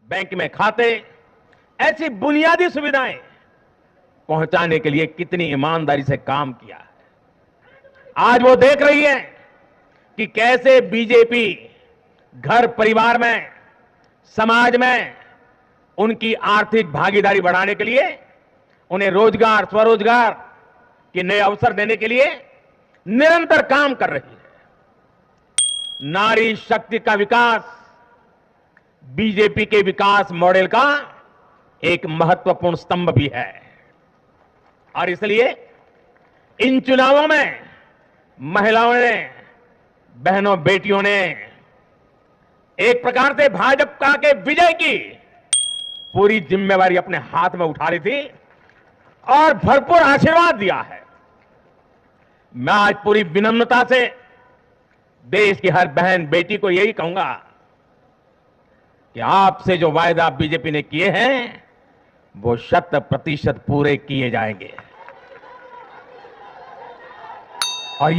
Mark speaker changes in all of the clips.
Speaker 1: Bank में खाते, ऐसी बुनियादी सुविधाएं पहुंचाने के लिए कितनी ईमानदारी से काम किया है। आज वो देख रही है कि कैसे बीजेपी घर परिवार में, समाज में उनकी आर्थिक भागीदारी बढ़ाने के लिए, उन्हें रोजगार, स्वरोजगार के नए अवसर देने के लिए निरंतर काम कर रही है। नारी शक्ति का विकास बीजेपी के विकास मॉडल का एक महत्वपूर्ण स्तंभ भी है और इसलिए इन चुनावों में महिलाओं ने, बहनों, बेटियों ने एक प्रकार से भाजपा के विजय की पूरी जिम्मेवारी अपने हाथ में उठा ली थी और भरपूर आशीर्वाद दिया है। मैं आज पूरी विनम्रता से देश की हर बहन बेटी को यही कहूंगा कि आपसे जो वायदा बीजेपी ने किए हैं वो 100% पूरे किए जाएंगे और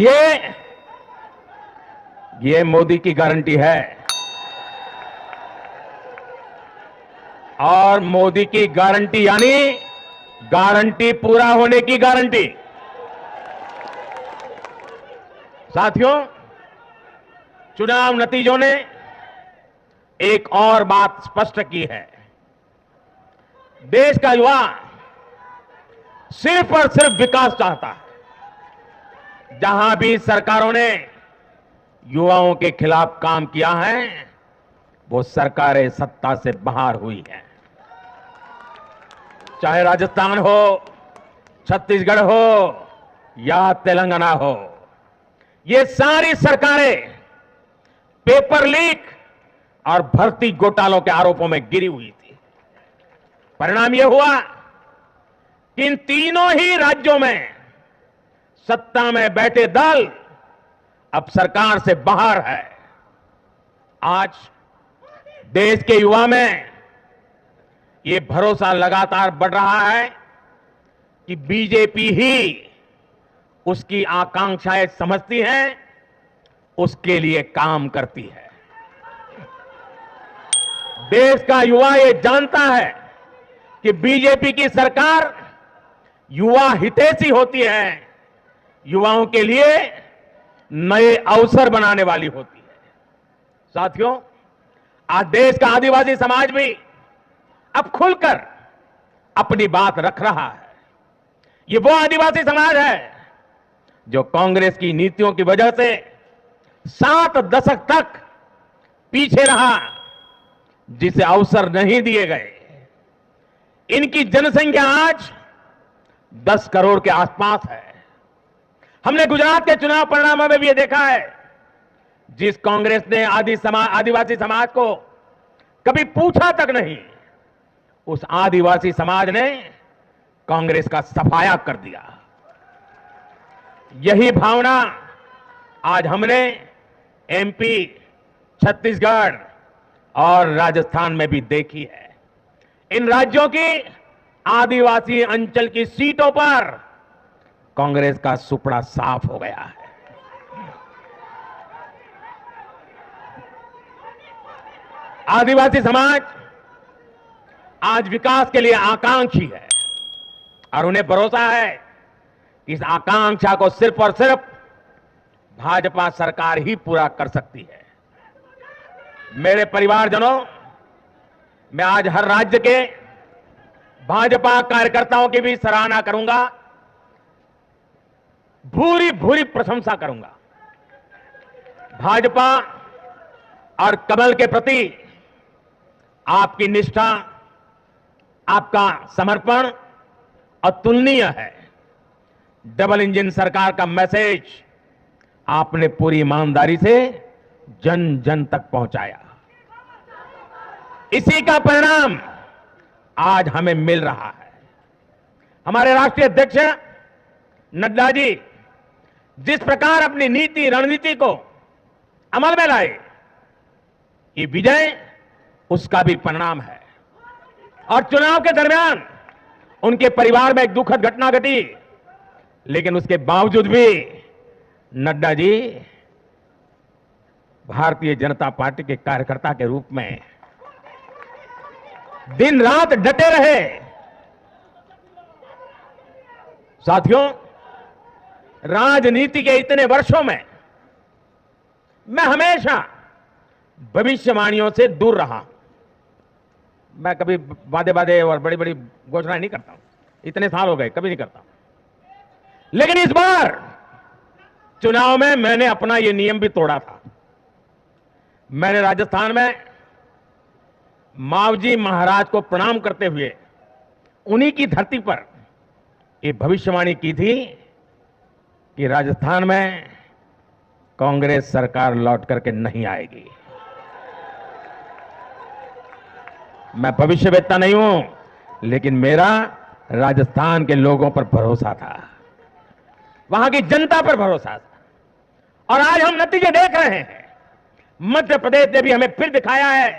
Speaker 1: ये मोदी की गारंटी है और मोदी की गारंटी यानी गारंटी पूरा होने की गारंटी। साथियों, चुनाव नतीजों ने एक और बात स्पष्ट की है। देश का युवा सिर्फ और सिर्फ विकास चाहता है। जहां भी सरकारों ने युवाओं के खिलाफ काम किया है वो सरकारें सत्ता से बाहर हुई हैं। चाहे राजस्थान हो, छत्तीसगढ़ हो या तेलंगाना हो, ये सारी सरकारें पेपर लीक और भर्ती घोटालों के आरोपों में गिरी हुई थी। परिणाम यह हुआ कि इन तीनों ही राज्यों में सत्ता में बैठे दल अब सरकार से बाहर है। आज देश के युवा में ये भरोसा लगातार बढ़ रहा है कि बीजेपी ही उसकी आकांक्षाएं समझती है, उसके लिए काम करती है। देश का युवा ये जानता है कि बीजेपी की सरकार युवा हितैषी होती है, युवाओं के लिए नए अवसर बनाने वाली होती है। साथियों, आज देश का आदिवासी समाज भी अब खुलकर अपनी बात रख रहा है। ये वो आदिवासी समाज है जो कांग्रेस की नीतियों की वजह से 7 दशक तक पीछे रहा, जिसे अवसर नहीं दिए गए। इनकी जनसंख्या आज 10 करोड़ के आसपास है। हमने गुजरात के चुनाव परिणामों में भी ये देखा है, जिस कांग्रेस ने आदिवासी समाज को कभी पूछा तक नहीं, उस आदिवासी समाज ने कांग्रेस का सफाया कर दिया। यही भावना आज हमने एमपी, छत्तीसगढ़ और राजस्थान में भी देखी है। इन राज्यों की आदिवासी अंचल की सीटों पर कांग्रेस का सुपड़ा साफ हो गया है। आदिवासी समाज आज विकास के लिए आकांक्षी है और उन्हें भरोसा है कि इस आकांक्षा को सिर्फ और सिर्फ भाजपा सरकार ही पूरा कर सकती है। मेरे परिवारजनों, मैं आज हर राज्य के भाजपा कार्यकर्ताओं की भी सराहना करूंगा, भूरी भूरी प्रशंसा करूंगा। भाजपा और कमल के प्रति आपकी निष्ठा, आपका समर्पण अतुलनीय है। डबल इंजन सरकार का मैसेज आपने पूरी ईमानदारी से जन जन तक पहुंचाया। इसी का परिणाम आज हमें मिल रहा है। हमारे राष्ट्रीय अध्यक्ष नड्डा जी जिस प्रकार अपनी नीति, रणनीति को अमल में लाए, ये विजय उसका भी परिणाम है। और चुनाव के दरमियान उनके परिवार में एक दुखद घटना घटी, लेकिन उसके बावजूद भी नड्डा जी भारतीय जनता पार्टी के कार्यकर्ता के रूप में दिन रात डटे रहे। साथियों, राजनीति के इतने वर्षों में मैं हमेशा भविष्यवाणियों से दूर रहा। मैं कभी वादे और बड़ी बड़ी घोषणाएं नहीं करता हूं, इतने साल हो गए, कभी नहीं करता। लेकिन इस बार चुनाव में मैंने अपना यह नियम भी तोड़ा था। मैंने राजस्थान में मावजी महाराज को प्रणाम करते हुए उन्हीं की धरती पर यह भविष्यवाणी की थी कि राजस्थान में कांग्रेस सरकार लौट करके नहीं आएगी। मैं भविष्यवेत्ता नहीं हूं, लेकिन मेरा राजस्थान के लोगों पर भरोसा था, वहां की जनता पर भरोसा था। और आज हम नतीजे देख रहे हैं। मध्य प्रदेश ने भी हमें फिर दिखाया है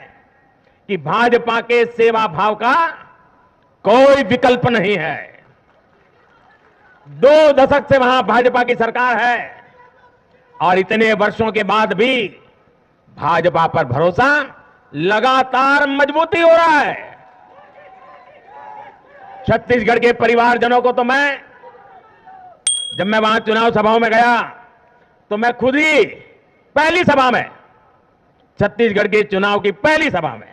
Speaker 1: कि भाजपा के सेवा भाव का कोई विकल्प नहीं है। 2 दशक से वहां भाजपा की सरकार है और इतने वर्षों के बाद भी भाजपा पर भरोसा लगातार मजबूती हो रहा है। छत्तीसगढ़ के परिवारजनों को तो जब मैं वहां चुनाव सभाओं में गया तो मैं खुद ही पहली सभा में, छत्तीसगढ़ के चुनाव की पहली सभा में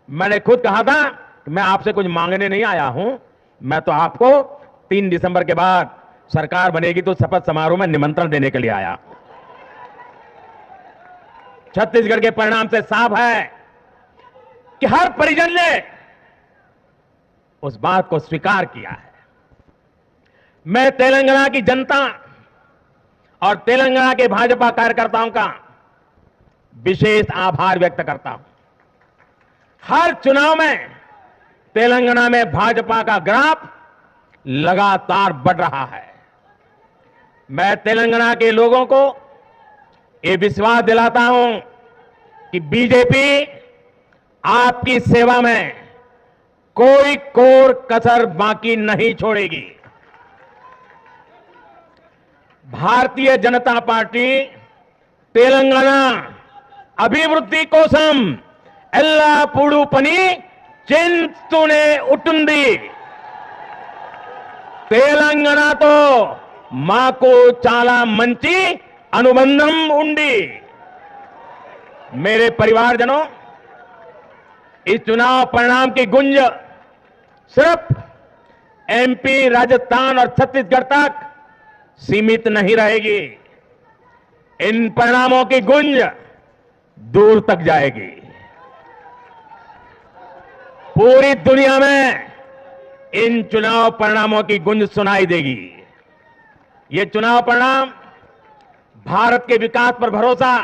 Speaker 1: मैंने खुद कहा था कि मैं आपसे कुछ मांगने नहीं आया हूं, मैं तो आपको 3 दिसंबर के बाद सरकार बनेगी तो शपथ समारोह में निमंत्रण देने के लिए आया। छत्तीसगढ़ के परिणाम से साफ है कि हर परिजन ने उस बात को स्वीकार किया है। मैं तेलंगाना की जनता और तेलंगाना के भाजपा कार्यकर्ताओं का विशेष आभार व्यक्त करता हूं। हर चुनाव में तेलंगाना में भाजपा का ग्राफ लगातार बढ़ रहा है। मैं तेलंगाना के लोगों को यह विश्वास दिलाता हूं कि बीजेपी आपकी सेवा में कोई कोर कसर बाकी नहीं छोड़ेगी। भारतीय जनता पार्टी तेलंगाना अभिवृद्धि कोसम एल्लापूडू पनी चिंतुने उटुंदी। तेलंगाना तो माको चाला मंची अनुबंधम उंडी। मेरे परिवारजनों, इस चुनाव परिणाम की गुंज सिर्फ एमपी, राजस्थान और छत्तीसगढ़ तक सीमित नहीं रहेगी। इन परिणामों की गुंज दूर तक जाएगी। पूरी दुनिया में इन चुनाव परिणामों की गुंज सुनाई देगी। ये चुनाव परिणाम भारत के विकास पर भरोसा,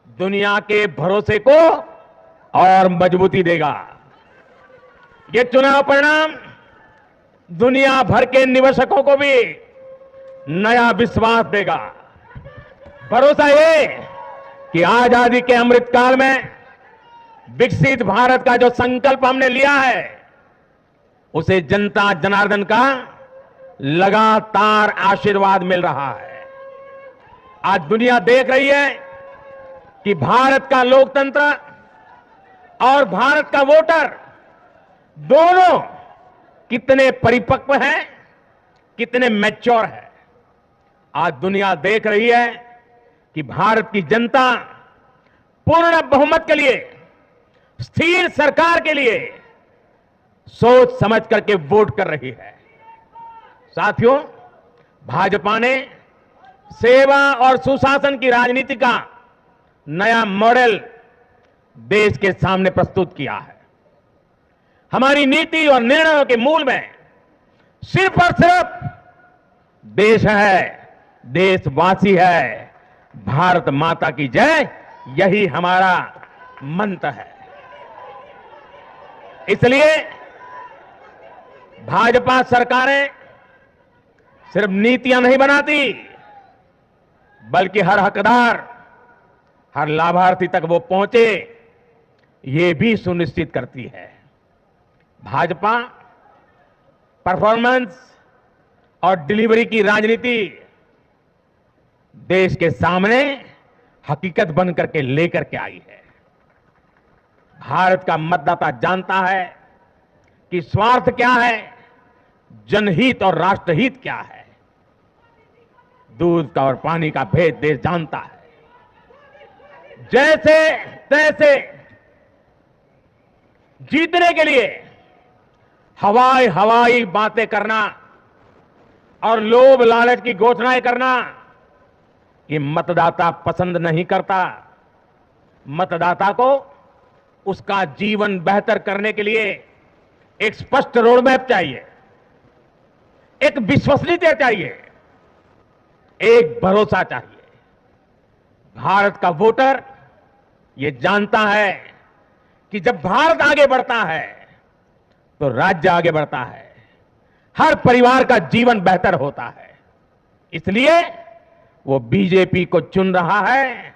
Speaker 1: दुनिया के भरोसे को और मजबूती देगा। ये चुनाव परिणाम दुनिया भर के निवेशकों को भी नया विश्वास देगा। भरोसा ये कि आजादी के अमृत काल में विकसित भारत का जो संकल्प हमने लिया है, उसे जनता जनार्दन का लगातार आशीर्वाद मिल रहा है। आज दुनिया देख रही है कि भारत का लोकतंत्र और भारत का वोटर दोनों कितने परिपक्व हैं, कितने मैच्योर हैं। आज दुनिया देख रही है कि भारत की जनता पूर्ण बहुमत के लिए, स्थिर सरकार के लिए सोच समझ करके वोट कर रही है। साथियों, भाजपा ने सेवा और सुशासन की राजनीति का नया मॉडल देश के सामने प्रस्तुत किया है। हमारी नीति और निर्णयों के मूल में सिर्फ और सिर्फ देश है, देशवासी है, भारत माता की जय, यही हमारा मंत्र है। इसलिए भाजपा सरकारें सिर्फ नीतियां नहीं बनाती, बल्कि हर हकदार, हर लाभार्थी तक वो पहुंचे, ये भी सुनिश्चित करती है। भाजपा परफॉर्मेंस और डिलीवरी की राजनीति देश के सामने हकीकत बन करके लेकर के आई है। भारत का मतदाता जानता है कि स्वार्थ क्या है, जनहित और राष्ट्रहित क्या है। दूध का और पानी का भेद देश जानता है। जैसे तैसे जीतने के लिए हवाई बातें करना और लोभ लालच की घोषणाएं करना, ये मतदाता पसंद नहीं करता। मतदाता को उसका जीवन बेहतर करने के लिए एक स्पष्ट रोडमैप चाहिए, एक विश्वसनीयता चाहिए, एक भरोसा चाहिए। भारत का वोटर ये जानता है कि जब भारत आगे बढ़ता है तो राज्य आगे बढ़ता है, हर परिवार का जीवन बेहतर होता है। इसलिए वो बीजेपी को चुन रहा है,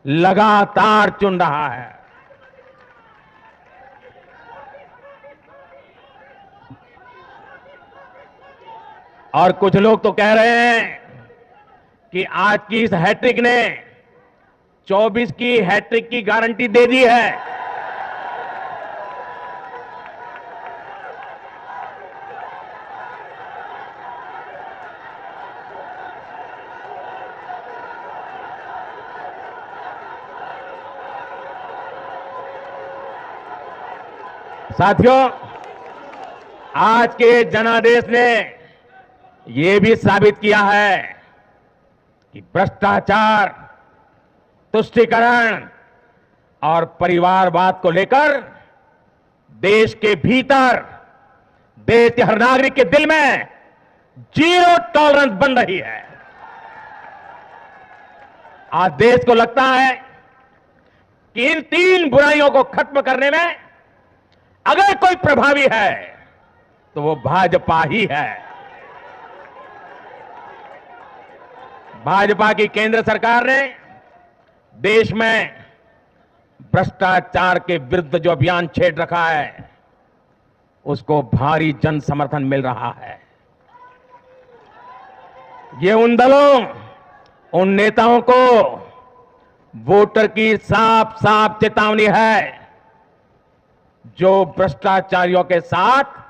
Speaker 1: लगातार चुन रहा है। और कुछ लोग तो कह रहे हैं कि आज की इस हैट्रिक ने 24 की हैट्रिक की गारंटी दे दी है। साथियों, आज के जनादेश ने यह भी साबित किया है कि भ्रष्टाचार, तुष्टीकरण और परिवारवाद को लेकर देश के भीतर, देश के हर नागरिक के दिल में जीरो टॉलरेंस बन रही है। आज देश को लगता है कि इन तीन बुराइयों को खत्म करने में अगर कोई प्रभावी है तो वो भाजपा ही है। भाजपा की केंद्र सरकार ने देश में भ्रष्टाचार के विरुद्ध जो अभियान छेड़ रखा है, उसको भारी जन समर्थन मिल रहा है। ये उन दलों, उन नेताओं को वोटर की साफ साफ चेतावनी है जो भ्रष्टाचारियों के साथ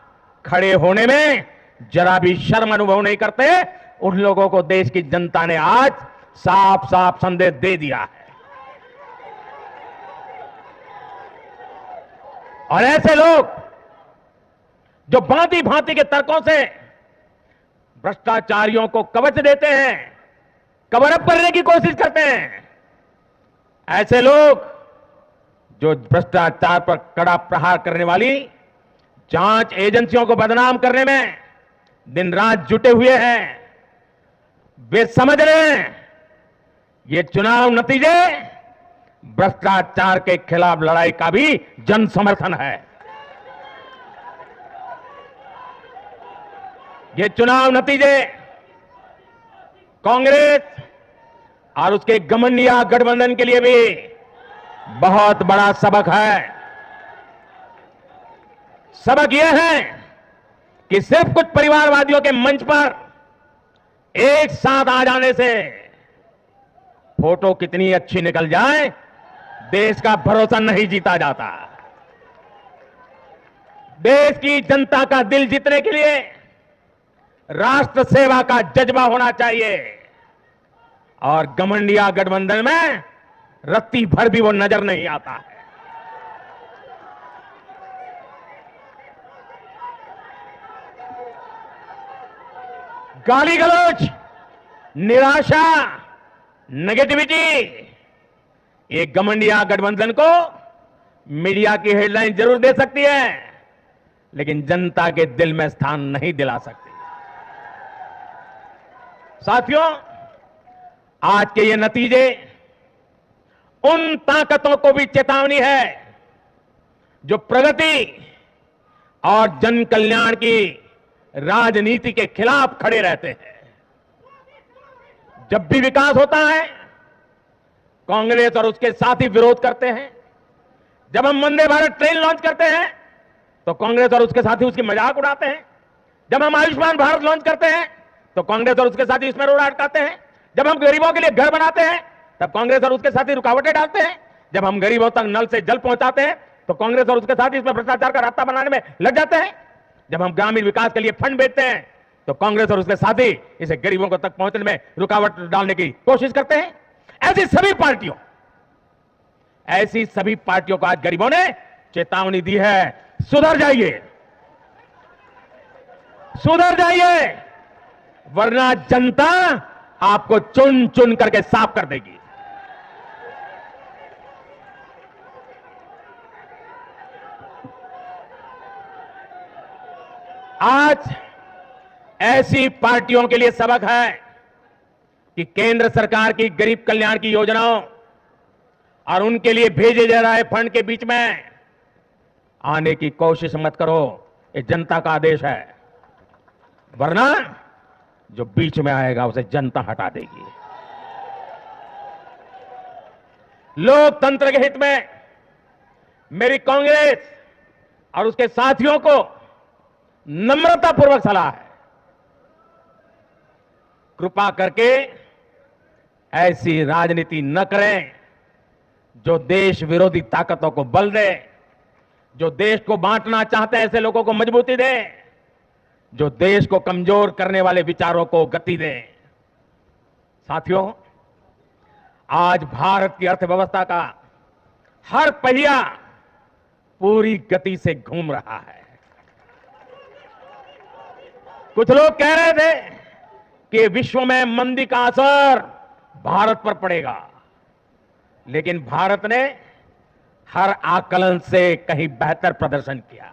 Speaker 1: खड़े होने में जरा भी शर्म अनुभव नहीं करते। उन लोगों को देश की जनता ने आज साफ साफ संदेश दे दिया है। और ऐसे लोग जो भांति भांति के तर्कों से भ्रष्टाचारियों को कवच देते हैं, कवर अप करने की कोशिश करते हैं, ऐसे लोग जो भ्रष्टाचार पर कड़ा प्रहार करने वाली जांच एजेंसियों को बदनाम करने में दिन रात जुटे हुए हैं, वे समझ रहे हैं ये चुनाव नतीजे भ्रष्टाचार के खिलाफ लड़ाई का भी जन समर्थन है। ये चुनाव नतीजे कांग्रेस और उसके घमंडिया गठबंधन के लिए भी बहुत बड़ा सबक है। सबक यह है कि सिर्फ कुछ परिवारवादियों के मंच पर एक साथ आ जाने से फोटो कितनी अच्छी निकल जाए, देश का भरोसा नहीं जीता जाता। देश की जनता का दिल जीतने के लिए राष्ट्र सेवा का जज्बा होना चाहिए। और घमंडिया गठबंधन में रत्ती भर भी वो नजर नहीं आता है। गाली गलौज, निराशा, नेगेटिविटी, ये घमंडिया गठबंधन को मीडिया की हेडलाइन जरूर दे सकती है, लेकिन जनता के दिल में स्थान नहीं दिला सकती। साथियों, आज के ये नतीजे उन ताकतों को भी चेतावनी है जो प्रगति और जन कल्याण की राजनीति के खिलाफ खड़े रहते हैं। जब भी विकास होता है, कांग्रेस और उसके साथी विरोध करते हैं। जब हम वंदे भारत ट्रेन लॉन्च करते हैं तो कांग्रेस और उसके साथी उसकी मजाक उड़ाते हैं। जब हम आयुष्मान भारत लॉन्च करते हैं तो कांग्रेस और उसके साथी इसमें रोड़ा अटकाते हैं। जब हम गरीबों के लिए घर बनाते हैं तब कांग्रेस और उसके साथी रुकावटें डालते हैं। जब हम गरीबों तक नल से जल पहुंचाते हैं तो कांग्रेस और उसके साथ इसमें भ्रष्टाचार का रास्ता बनाने में लग जाते हैं। जब हम ग्रामीण विकास के लिए फंड भेजते हैं तो कांग्रेस और उसके साथी इसे गरीबों को तक पहुंचने में रुकावट डालने की कोशिश करते हैं। ऐसी सभी पार्टियों को आज गरीबों ने चेतावनी दी है, सुधर जाइए, वरना जनता आपको चुन चुन करके साफ कर देगी। आज ऐसी पार्टियों के लिए सबक है कि केंद्र सरकार की गरीब कल्याण की योजनाओं और उनके लिए भेजे जा रहे फंड के बीच में आने की कोशिश मत करो। ये जनता का आदेश है, वरना जो बीच में आएगा उसे जनता हटा देगी। लोकतंत्र के हित में मेरी कांग्रेस और उसके साथियों को नम्रतापूर्वक सलाह है, कृपा करके ऐसी राजनीति न करें जो देश विरोधी ताकतों को बल दे, जो देश को बांटना चाहते हैं ऐसे लोगों को मजबूती दे, जो देश को कमजोर करने वाले विचारों को गति दे। साथियों, आज भारत की अर्थव्यवस्था का हर पहिया पूरी गति से घूम रहा है। कुछ लोग कह रहे थे कि विश्व में मंदी का असर भारत पर पड़ेगा, लेकिन भारत ने हर आकलन से कहीं बेहतर प्रदर्शन किया।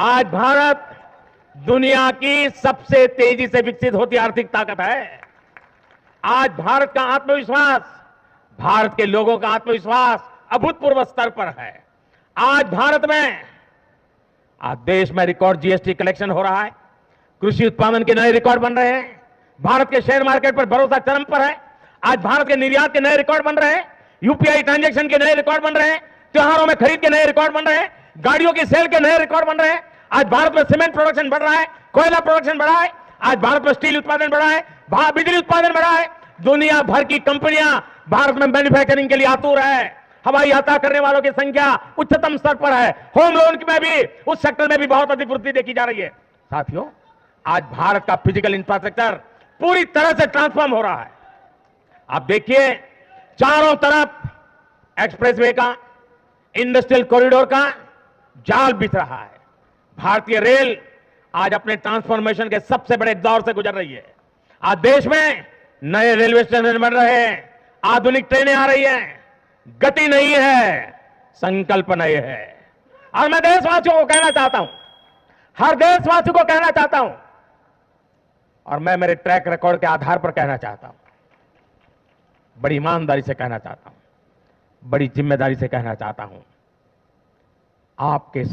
Speaker 1: आज भारत दुनिया की सबसे तेजी से विकसित होती आर्थिक ताकत है। आज भारत का आत्मविश्वास, भारत के लोगों का आत्मविश्वास अभूतपूर्व स्तर पर है। आज देश में रिकॉर्ड जीएसटी कलेक्शन हो रहा है, कृषि उत्पादन के नए रिकॉर्ड बन रहे हैं, भारत के शेयर मार्केट पर भरोसा चरम पर है। आज भारत के निर्यात के नए रिकॉर्ड बन रहे हैं, यूपीआई ट्रांजैक्शन के नए रिकॉर्ड बन रहे हैं, त्योहारों में खरीद के नए रिकॉर्ड बन रहे हैं, गाड़ियों की सेल के नए रिकॉर्ड बन रहे हैं। आज भारत में सीमेंट प्रोडक्शन बढ़ रहा है, कोयला प्रोडक्शन बढ़ा है, आज भारत में स्टील उत्पादन बढ़ा है, बिजली उत्पादन बढ़ा है। दुनिया भर की कंपनियां भारत में मैन्युफैक्चरिंग के लिए आतुर है। हवाई यात्रा करने वालों की संख्या उच्चतम स्तर पर है। होम लोन में भी, उस सेक्टर में भी बहुत अधिक वृद्धि देखी जा रही है। साथियों, आज भारत का फिजिकल इंफ्रास्ट्रक्चर पूरी तरह से ट्रांसफॉर्म हो रहा है। आप देखिए, चारों तरफ एक्सप्रेसवे का, इंडस्ट्रियल कॉरिडोर का जाल बिछ रहा है। भारतीय रेल आज अपने ट्रांसफॉर्मेशन के सबसे बड़े दौर से गुजर रही है। आज देश में नए रेलवे स्टेशन बन रहे हैं, आधुनिक ट्रेनें आ रही हैं। गति नहीं है, संकल्प नहीं है। और मैं देशवासियों को कहना चाहता हूं, हर देशवासी को कहना चाहता हूं, और मैं मेरे ट्रैक रिकॉर्ड के आधार पर कहना चाहता हूं, बड़ी ईमानदारी से कहना चाहता हूं, बड़ी जिम्मेदारी से कहना चाहता हूं, आपके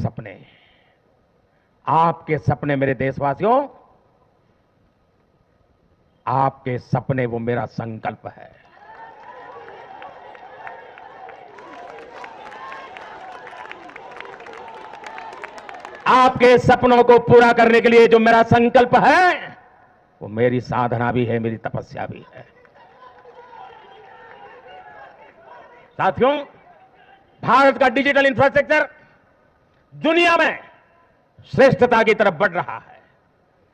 Speaker 1: सपने मेरे देशवासियों, आपके सपने वो मेरा संकल्प है। आपके सपनों को पूरा करने के लिए जो मेरा संकल्प है, वो मेरी साधना भी है, मेरी तपस्या भी है। साथियों, भारत का डिजिटल इंफ्रास्ट्रक्चर दुनिया में श्रेष्ठता की तरफ बढ़ रहा है।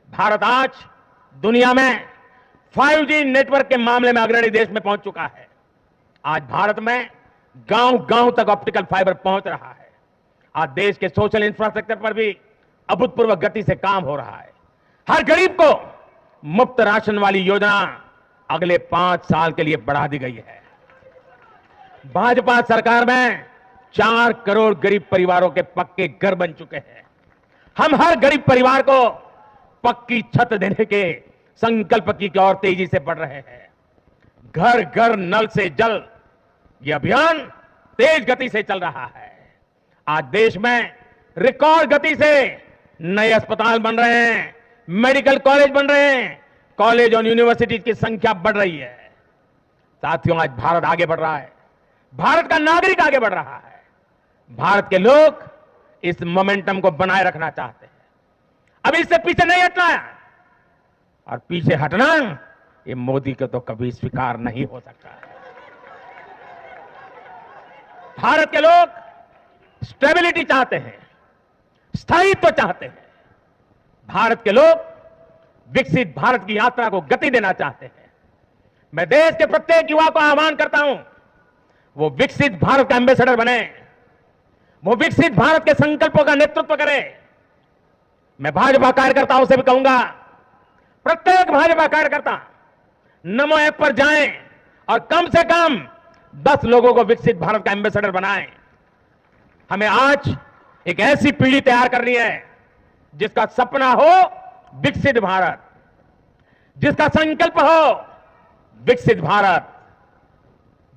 Speaker 1: भारत आज दुनिया में 5G नेटवर्क के मामले में अग्रणी देश में पहुंच चुका है। आज भारत में गांव-गांव तक ऑप्टिकल फाइबर पहुंच रहा है। आज देश के सोशल इंफ्रास्ट्रक्चर पर भी अभूतपूर्व गति से काम हो रहा है। हर गरीब को मुफ्त राशन वाली योजना अगले 5 साल के लिए बढ़ा दी गई है। भाजपा सरकार में 4 करोड़ गरीब परिवारों के पक्के घर बन चुके हैं। हम हर गरीब परिवार को पक्की छत देने के संकल्प की ओर तेजी से बढ़ रहे हैं। घर घर नल से जल, यह अभियान तेज गति से चल रहा है। आज देश में रिकॉर्ड गति से नए अस्पताल बन रहे हैं, मेडिकल कॉलेज बन रहे हैं, कॉलेज और यूनिवर्सिटीज की संख्या बढ़ रही है। साथियों, आज भारत आगे बढ़ रहा है, भारत का नागरिक आगे बढ़ रहा है। भारत के लोग इस मोमेंटम को बनाए रखना चाहते हैं। अब इससे पीछे नहीं हटना है, और पीछे हटना ये मोदी को तो कभी स्वीकार नहीं हो सकता है। भारत के लोग स्टेबिलिटी चाहते हैं, स्थायित्व चाहते हैं। भारत के लोग विकसित भारत की यात्रा को गति देना चाहते हैं। मैं देश के प्रत्येक युवा को आह्वान करता हूं, वो विकसित भारत का एम्बेसडर बने, वो विकसित भारत के संकल्पों का नेतृत्व करें। मैं भाजपा कार्यकर्ताओं से भी कहूंगा, प्रत्येक भाजपा कार्यकर्ता नमो ऐप पर जाएं और कम से कम 10 लोगों को विकसित भारत का एम्बेसडर बनाएं। हमें आज एक ऐसी पीढ़ी तैयार करनी है जिसका सपना हो विकसित भारत, जिसका संकल्प हो विकसित भारत,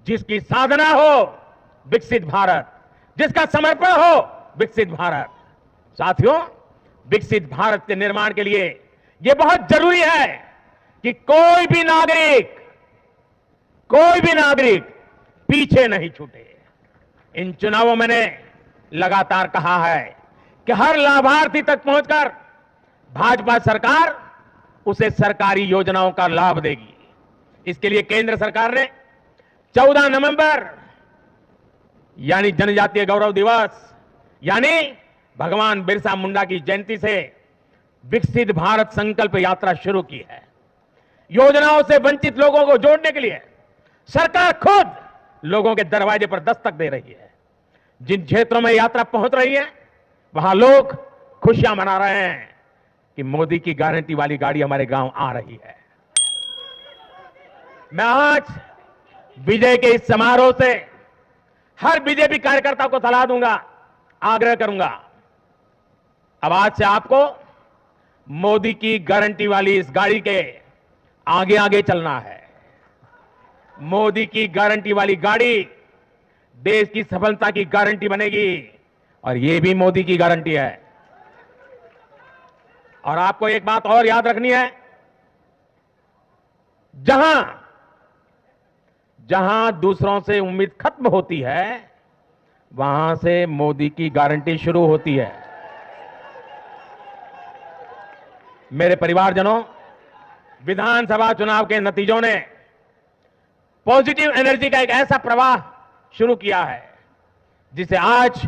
Speaker 1: जिसकी साधना हो विकसित भारत, जिसका समर्पण हो विकसित भारत। साथियों, विकसित भारत के निर्माण के लिए यह बहुत जरूरी है कि कोई भी नागरिक पीछे नहीं छूटे। इन चुनावों में मैंने लगातार कहा है कि हर लाभार्थी तक पहुंचकर भाजपा सरकार उसे सरकारी योजनाओं का लाभ देगी। इसके लिए केंद्र सरकार ने 14 नवंबर यानी जनजातीय गौरव दिवस यानी भगवान बिरसा मुंडा की जयंती से विकसित भारत संकल्प यात्रा शुरू की है। योजनाओं से वंचित लोगों को जोड़ने के लिए सरकार खुद लोगों के दरवाजे पर दस्तक दे रही है। जिन क्षेत्रों में यात्रा पहुंच रही है, वहां लोग खुशियां मना रहे हैं कि मोदी की गारंटी वाली गाड़ी हमारे गांव आ रही है। मैं आज विजय के इस समारोह से हर बीजेपी कार्यकर्ता को सलाह दूंगा, आग्रह करूंगा, अब आज से आपको मोदी की गारंटी वाली इस गाड़ी के आगे आगे चलना है। मोदी की गारंटी वाली गाड़ी देश की सफलता की गारंटी बनेगी और यह भी मोदी की गारंटी है। और आपको एक बात और याद रखनी है, जहां दूसरों से उम्मीद खत्म होती है, वहां से मोदी की गारंटी शुरू होती है। मेरे परिवारजनों, विधानसभा चुनाव के नतीजों ने पॉजिटिव एनर्जी का एक ऐसा प्रवाह शुरू किया है जिसे आज